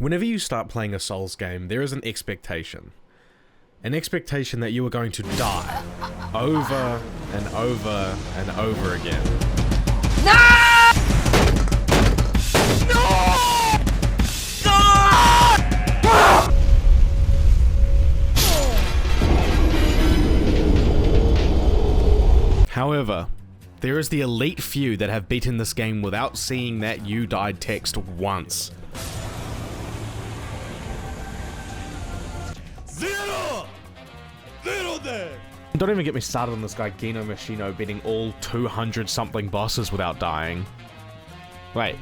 Whenever you start playing a Souls game, there is an expectation. An expectation that you are going to die over and over and over again. No! No! However, there is the elite few that have beaten this game without seeing that "you died" text once. Zero! Zero there! Don't even get me started on this guy Gino Machino beating all 200 something bosses without dying. Wait,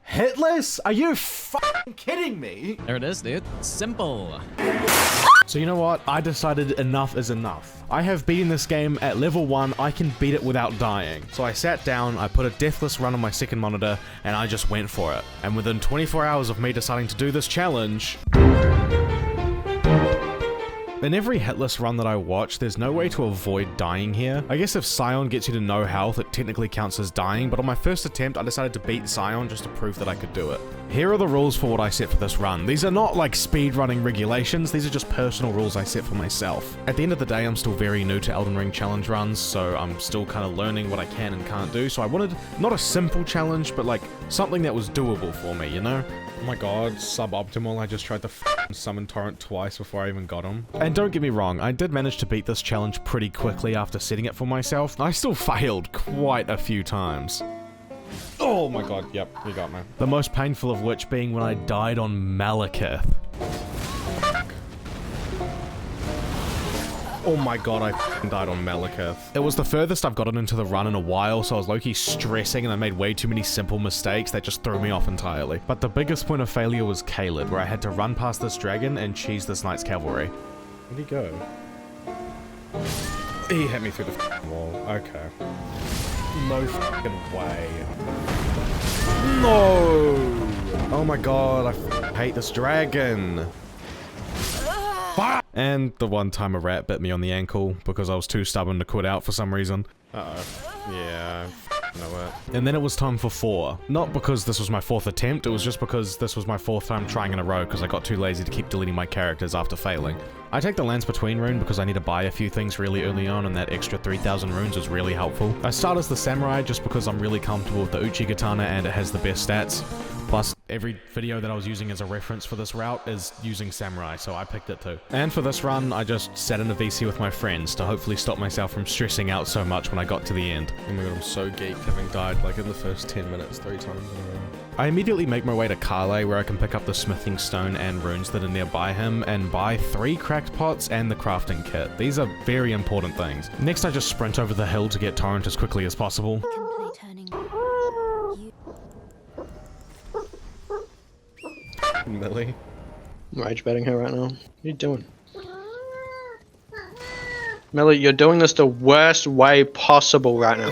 hitless? Are you fucking kidding me? There it is, dude. Simple. So you know what? I decided enough is enough. I have beaten this game at level 1, I can beat it without dying. So I sat down, I put a deathless run on my second monitor, and I just went for it. And within 24 hours of me deciding to do this challenge... In every hitless run that I watch, there's no way to avoid dying here. I guess if Scion gets you to no health, it technically counts as dying, but on my first attempt, I decided to beat Scion just to prove that I could do it. Here are the rules for what I set for this run. These are not like speedrunning regulations, these are just personal rules I set for myself. At the end of the day, I'm still very new to Elden Ring challenge runs, so I'm still kind of learning what I can and can't do, so I wanted not a simple challenge, but like something that was doable for me, you know? Oh my god, suboptimal, I just tried to summon Torrent twice before I even got him. And don't get me wrong, I did manage to beat this challenge pretty quickly after setting it for myself. I still failed quite a few times. Oh my god, yep, you got me. The most painful of which being when I died on Malekith. Oh my god, I f***ing died on Malekith. It was the furthest I've gotten into the run in a while, so I was low-key stressing and I made way too many simple mistakes that just threw me off entirely. But the biggest point of failure was Caelid, where I had to run past this dragon and cheese this knight's cavalry. Where'd he go? He hit me through the f***ing wall. Okay. No f***ing way. No! Oh my god, I f***ing hate this dragon. And the one time a rat bit me on the ankle because I was too stubborn to quit out for some reason. Uh-oh. Yeah, I know it. And then it was time for 4. Not because this was my 4th attempt, it was just because this was my 4th time trying in a row because I got too lazy to keep deleting my characters after failing. I take the Lance Between rune because I need to buy a few things really early on and that extra 3,000 runes is really helpful. I start as the Samurai just because I'm really comfortable with the Uchi Katana and it has the best stats. Plus, every video that I was using as a reference for this route is using Samurai, so I picked it too. And for this run, I just sat in a VC with my friends to hopefully stop myself from stressing out so much when I got to the end. Oh my god, I'm so geeked having died like in the first 10 minutes 3 times in a row. I immediately make my way to Kale where I can pick up the smithing stone and runes that are nearby him and buy 3 cracked pots and the crafting kit. These are very important things. Next I just sprint over the hill to get Torrent as quickly as possible. Millie. I'm rage betting her right now. What are you doing? Millie, you're doing this the worst way possible right now.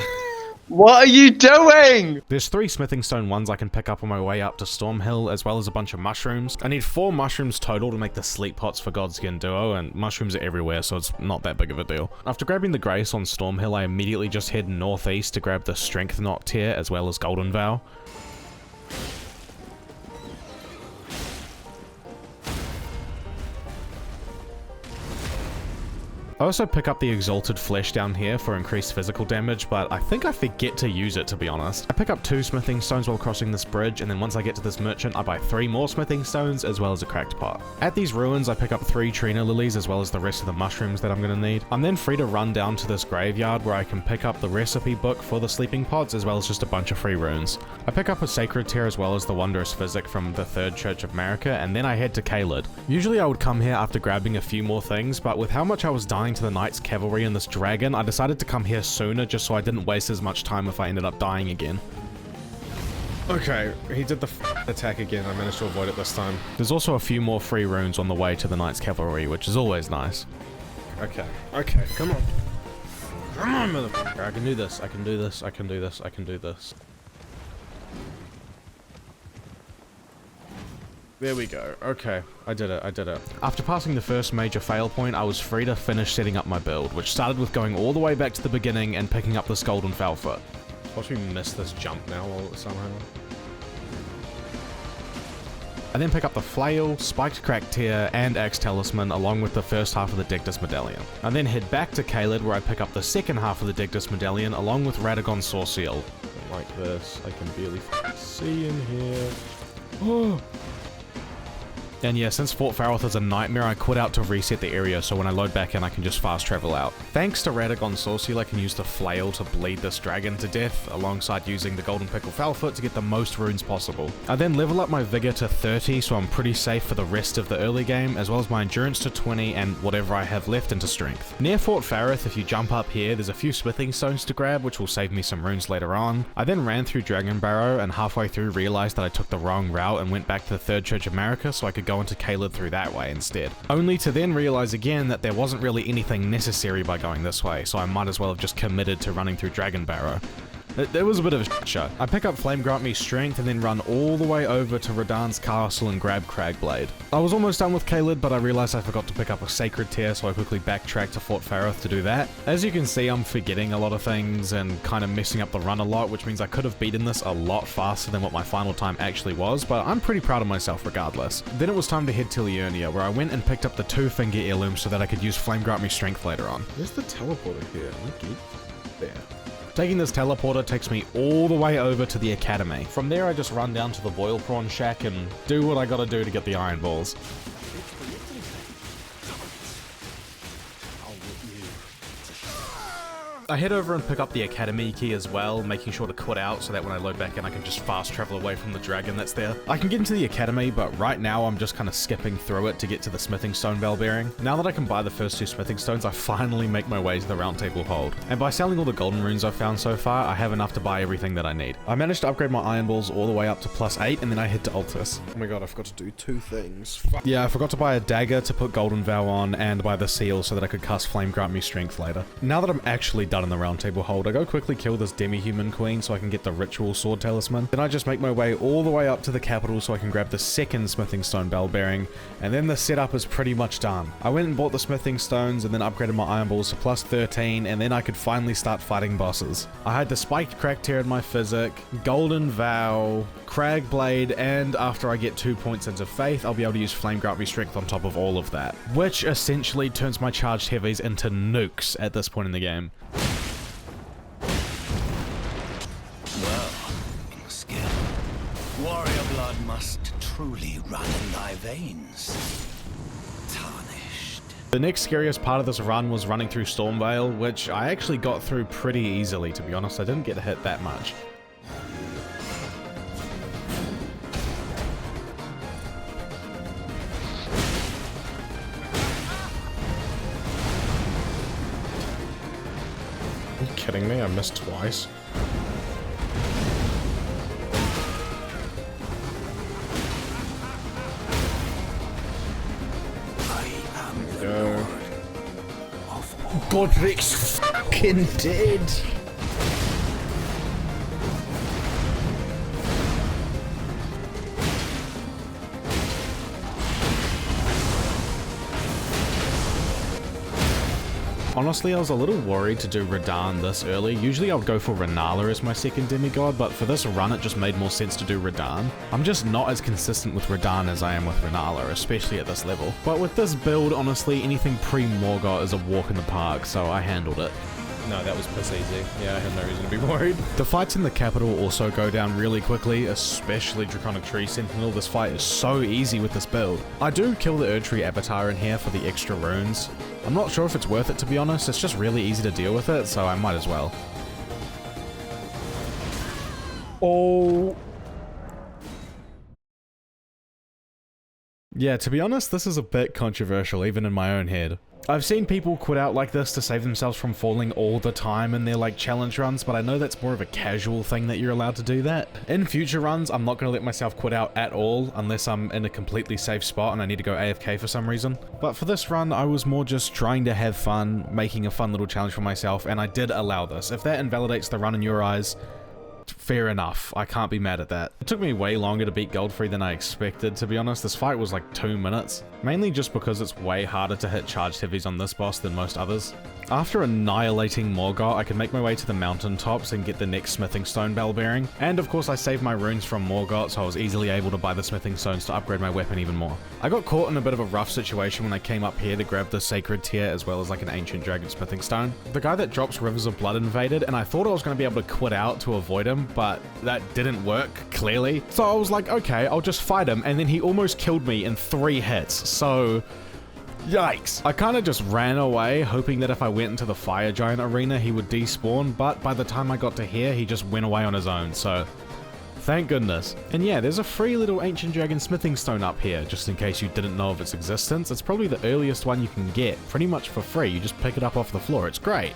What are you doing? There's 3 smithing stone ones I can pick up on my way up to Stormhill, as well as a bunch of mushrooms. I need 4 mushrooms total to make the sleep pots for Godskin Duo, and mushrooms are everywhere, so it's not that big of a deal. After grabbing the Grace on Stormhill, I immediately just head northeast to grab the Strength Knot tier, as well as Golden Vow. I also pick up the Exalted Flesh down here for increased physical damage, but I think I forget to use it, to be honest. I pick up 2 smithing stones while crossing this bridge, and then once I get to this merchant, I buy 3 more smithing stones, as well as a cracked pot. At these ruins, I pick up 3 Trina Lilies, as well as the rest of the mushrooms that I'm gonna need. I'm then free to run down to this graveyard, where I can pick up the recipe book for the sleeping pots, as well as just a bunch of free runes. I pick up a Sacred Tear, as well as the Wondrous Physic from the 3rd Church of Marika, and then I head to Caelid. Usually I would come here after grabbing a few more things, but with how much I was dying to the Knight's Cavalry and this dragon, I decided to come here sooner just so I didn't waste as much time if I ended up dying again. Okay, he did the attack again. I managed to avoid it this time. There's also a few more free runes on the way to the Knight's Cavalry, which is always nice. Okay, come on. Come on, motherfucker. I can do this, I can do this, I can do this, I can do this. There we go. Okay, I did it. After passing the first major fail point, I was free to finish setting up my build, which started with going all the way back to the beginning and picking up this golden foulfoot. Watch me miss this jump now somehow. I then pick up the flail, spiked cracked tear, and axe talisman along with the first half of the Dictus medallion. I then head back to Caelid where I pick up the second half of the Dictus medallion along with Radagon's sword seal. Like this, I can barely see in here. Oh. And yeah, since Fort Faroth is a nightmare, I quit out to reset the area so when I load back in I can just fast travel out. Thanks to Radagon's sword seal, I can use the flail to bleed this dragon to death, alongside using the golden pickle foulfoot to get the most runes possible. I then level up my vigor to 30 so I'm pretty safe for the rest of the early game, as well as my endurance to 20 and whatever I have left into strength. Near Fort Faroth, if you jump up here, there's a few smithing stones to grab which will save me some runes later on. I then ran through Dragon Barrow and halfway through realized that I took the wrong route and went back to the Third Church of Marika so I could go into Caelid through that way instead. Only to then realize again that there wasn't really anything necessary by going this way, so I might as well have just committed to running through Dragon Barrow. It was a bit of a shit show. I pick up Flame Grant Me Strength and then run all the way over to Radahn's castle and grab Cragblade. I was almost done with Caelid, but I realized I forgot to pick up a Sacred Tear, so I quickly backtracked to Fort Faroth to do that. As you can see, I'm forgetting a lot of things and kind of messing up the run a lot, which means I could have beaten this a lot faster than what my final time actually was, but I'm pretty proud of myself regardless. Then it was time to head to Liurnia, where I went and picked up the 2-finger heirloom so that I could use Flame Grant Me Strength later on. Where's the teleporter here? Okay. There. Taking this teleporter takes me all the way over to the academy. From there I just run down to the boil prawn shack and do what I gotta do to get the iron balls. I head over and pick up the academy key as well, making sure to quit out so that when I load back in I can just fast travel away from the dragon that's there. I can get into the academy, but right now I'm just kind of skipping through it to get to the smithing stone bell bearing. Now that I can buy the first 2 smithing stones, I finally make my way to the round table hold. And by selling all the golden runes I've found so far, I have enough to buy everything that I need. I managed to upgrade my iron balls all the way up to +8, and then I head to Altus. Oh my god, I forgot to do 2 things. Yeah, I forgot to buy a dagger to put golden vow on, and buy the seal so that I could cast Flame Grant Me Strength later. Now that I'm actually done in the round table hold, I go quickly kill this demi-human queen so I can get the ritual sword talisman. Then I just make my way all the way up to the capital so I can grab the second smithing stone bell bearing, and then the setup is pretty much done. I went and bought the smithing stones and then upgraded my iron balls to +13, and then I could finally start fighting bosses. I had the spiked crack tear in my physic, golden vow, Cragblade, and after I get 2 points into faith, I'll be able to use Flame Grant Me Strength on top of all of that, which essentially turns my charged heavies into nukes at this point in the game. Warrior blood must truly run in thy veins. Tarnished. The next scariest part of this run was running through Stormvale, which I actually got through pretty easily, to be honest. I didn't get hit that much. Are you kidding me? I missed twice. Godric's fucking dead. Honestly, I was a little worried to do Radahn this early. Usually I would go for Renala as my second demigod, but for this run it just made more sense to do Radahn. I'm just not as consistent with Radahn as I am with Renala, especially at this level. But with this build, honestly, anything pre-Morgoth is a walk in the park, so I handled it. No, that was piss easy. Yeah, I had no reason to be worried. The fights in the capital also go down really quickly, especially Draconic Tree Sentinel. This fight is so easy with this build. I do kill the Erdtree Avatar in here for the extra runes. I'm not sure if it's worth it, to be honest. It's just really easy to deal with it, so I might as well. Oh. Yeah, to be honest, this is a bit controversial, even in my own head. I've seen people quit out like this to save themselves from falling all the time in their like challenge runs, but I know that's more of a casual thing that you're allowed to do that. In future runs, I'm not going to let myself quit out at all unless I'm in a completely safe spot and I need to go AFK for some reason. But for this run, I was more just trying to have fun, making a fun little challenge for myself, and I did allow this. If that invalidates the run in your eyes, fair enough. I can't be mad at that. It took me way longer to beat Godfrey than I expected, to be honest. This fight was like 2 minutes. Mainly just because it's way harder to hit charged heavies on this boss than most others. After annihilating Morgoth, I can make my way to the mountaintops and get the next smithing stone bell bearing. And of course I saved my runes from Morgoth, so I was easily able to buy the smithing stones to upgrade my weapon even more. I got caught in a bit of a rough situation when I came up here to grab the sacred tear as well as like an ancient dragon smithing stone. The guy that drops rivers of blood invaded, and I thought I was going to be able to quit out to avoid him, but that didn't work, clearly. So I was like, okay, I'll just fight him, and then he almost killed me in 3 hits, so yikes. I kind of just ran away, hoping that if I went into the fire giant arena, he would despawn, but by the time I got to here, he just went away on his own, so thank goodness. And yeah, there's a free little ancient dragon smithing stone up here, just in case you didn't know of its existence. It's probably the earliest one you can get, pretty much for free. You just pick it up off the floor. It's great.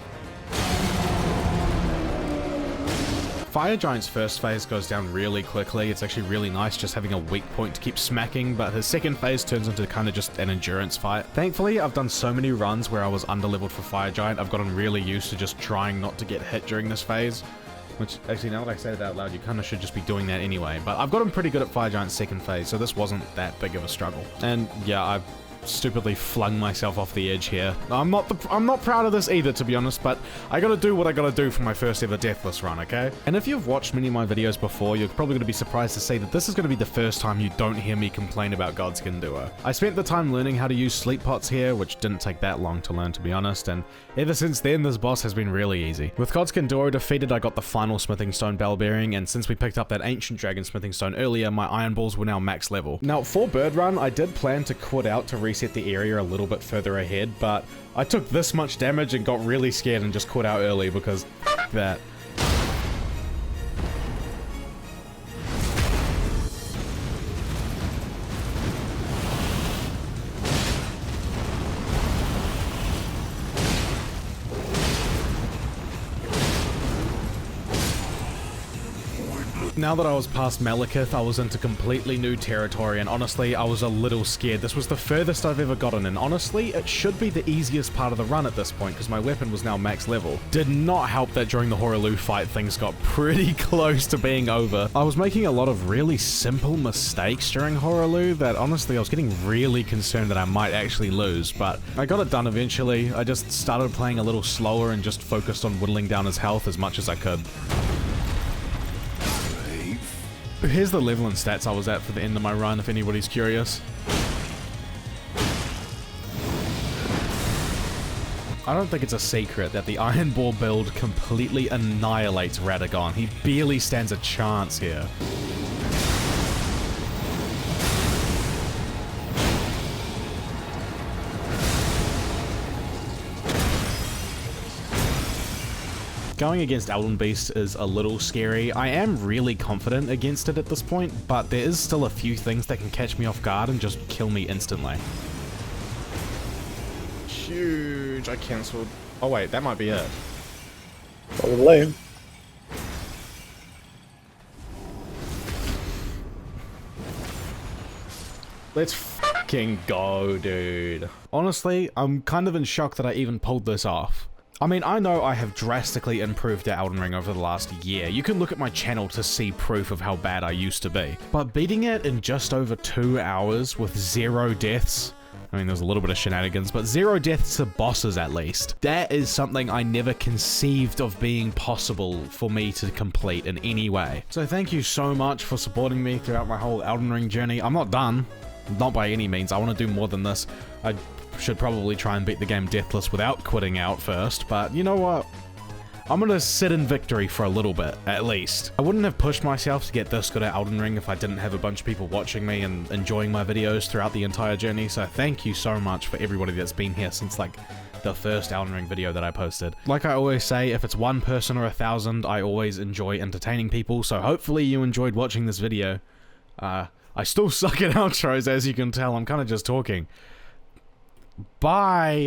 Fire Giant's first phase goes down really quickly. It's actually really nice just having a weak point to keep smacking, but his second phase turns into kind of just an endurance fight. Thankfully, I've done so many runs where I was underleveled for Fire Giant, I've gotten really used to just trying not to get hit during this phase. Which, actually, now that I say it out loud, you kind of should just be doing that anyway. But I've gotten pretty good at Fire Giant's second phase, so this wasn't that big of a struggle. And yeah, I've stupidly flung myself off the edge here. I'm not proud of this either, to be honest, but I gotta do what I gotta do for my first ever deathless run, okay? And if you've watched many of my videos before, you're probably gonna be surprised to see that this is gonna be the first time you don't hear me complain about Godskin Duo. I spent the time learning how to use sleep pots here, which didn't take that long to learn, to be honest, and ever since then, this boss has been really easy. With Godskin Duo defeated, I got the final smithing stone bell bearing, and since we picked up that ancient dragon smithing stone earlier, my iron balls were now max level. Now, for Bird Run, I did plan to quit out to reset the area a little bit further ahead, but I took this much damage and got really scared and just quit out early because that. Now that I was past Malekith, I was into completely new territory, and honestly, I was a little scared. This was the furthest I've ever gotten, and honestly, it should be the easiest part of the run at this point, because my weapon was now max level. Did not help that during the Horaloo fight, things got pretty close to being over. I was making a lot of really simple mistakes during Horaloo that honestly, I was getting really concerned that I might actually lose, but I got it done eventually. I just started playing a little slower and just focused on whittling down his health as much as I could. Here's the level and stats I was at for the end of my run, if anybody's curious. I don't think it's a secret that the Iron Ball build completely annihilates Radagon. He barely stands a chance here. Going against Elden Beast is a little scary. I am really confident against it at this point, but there is still a few things that can catch me off guard and just kill me instantly. Huge, I cancelled. Oh wait, that might be it. Probably. Let's fucking go, dude. Honestly, I'm kind of in shock that I even pulled this off. I mean, I know I have drastically improved at Elden Ring over the last year. You can look at my channel to see proof of how bad I used to be. But beating it in just over 2 hours with 0 deaths, I mean, there's a little bit of shenanigans, but 0 deaths to bosses at least. That is something I never conceived of being possible for me to complete in any way. So thank you so much for supporting me throughout my whole Elden Ring journey. I'm not done. Not by any means. I want to do more than this. I should probably try and beat the game deathless without quitting out first, but you know what? I'm gonna sit in victory for a little bit, at least. I wouldn't have pushed myself to get this good at Elden Ring if I didn't have a bunch of people watching me and enjoying my videos throughout the entire journey, so thank you so much for everybody that's been here since, like, the first Elden Ring video that I posted. Like I always say, if it's 1 person or 1,000, I always enjoy entertaining people, so hopefully you enjoyed watching this video. I still suck at outros, as you can tell. I'm kind of just talking. Bye!